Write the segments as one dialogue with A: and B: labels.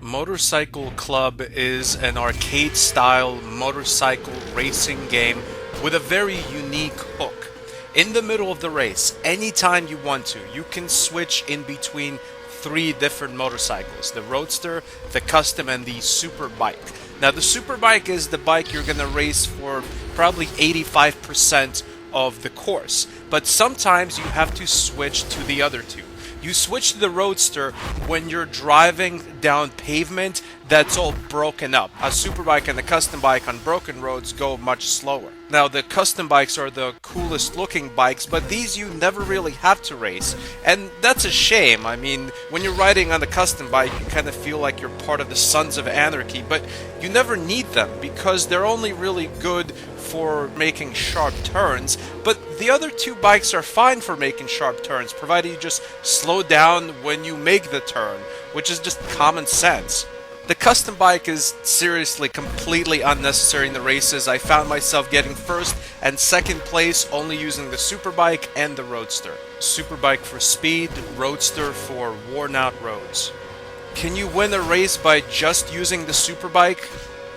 A: Motorcycle Club is an arcade-style motorcycle racing game with a very unique hook. In the middle of the race, anytime you want to, you can switch in between three different motorcycles: the Roadster, the Custom, and the Super Bike. Now, the Super Bike is the bike you're going to race for probably 85% of the course, but sometimes you have to switch to the other two. You switch to the Roadster when you're driving down pavement that's all broken up. A Super Bike and a Custom Bike on broken roads go much slower. Now, the Custom Bikes are the coolest looking bikes, but these you never really have to race, and that's a shame. I mean, when you're riding on the Custom Bike, you kind of feel like you're part of the Sons of Anarchy, but you never need them because they're only really good for making sharp turns. But the other two bikes are fine for making sharp turns, provided you just slow down when you make the turn, which is just common sense. The Custom Bike is seriously completely unnecessary in the races. I found myself getting first and second place only using the Super Bike and the Roadster. Super Bike for speed, Roadster for worn out roads. Can you win a race by just using the Super Bike?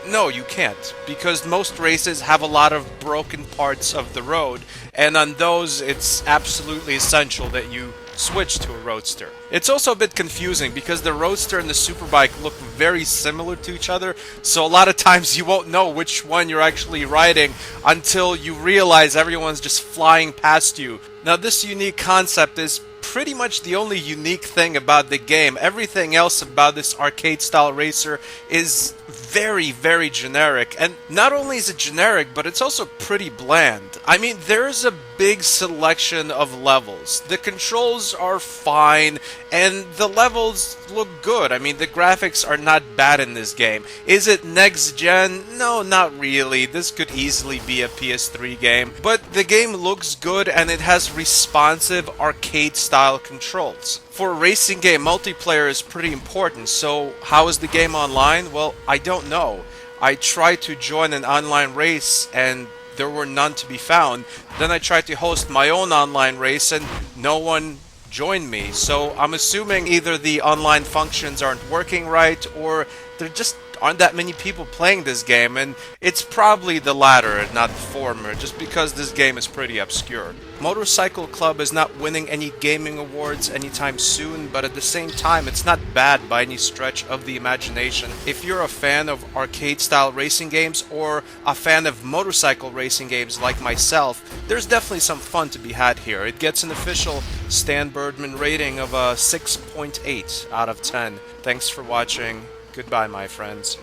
A: No, you can't, because most races have a lot of broken parts of the road, and on those it's absolutely essential that you switch to a Roadster. It's also a bit confusing because the Roadster and the Superbike look very similar to each other, so a lot of times you won't know which one you're actually riding until you realize everyone's just flying past you. Now, this unique concept is pretty much the only unique thing about the game. Everything else about this arcade-style racer is very, very generic. And not only is it generic, but it's also pretty bland. I mean, there's a big selection of levels. The controls are fine, and the levels look good. I mean, the graphics are not bad in this game. Is it next gen? No, not really. This could easily be a PS3 game. But the game looks good, and it has responsive arcade-style controls. For a racing game, multiplayer is pretty important, so how is the game online? Well, I don't know. I tried to join an online race and there were none to be found. Then I tried to host my own online race and no one joined me. So I'm assuming either the online functions aren't working right or there just aren't that many people playing this game, and it's probably the latter and not the former, just because this game is pretty obscure. Motorcycle Club is not winning any gaming awards anytime soon, but at the same time, it's not bad by any stretch of the imagination. If you're a fan of arcade-style racing games or a fan of motorcycle racing games like myself, there's definitely some fun to be had here. It gets an official stanburdman rating of a 6.8 out of 10. Thanks for watching. Goodbye, my friends.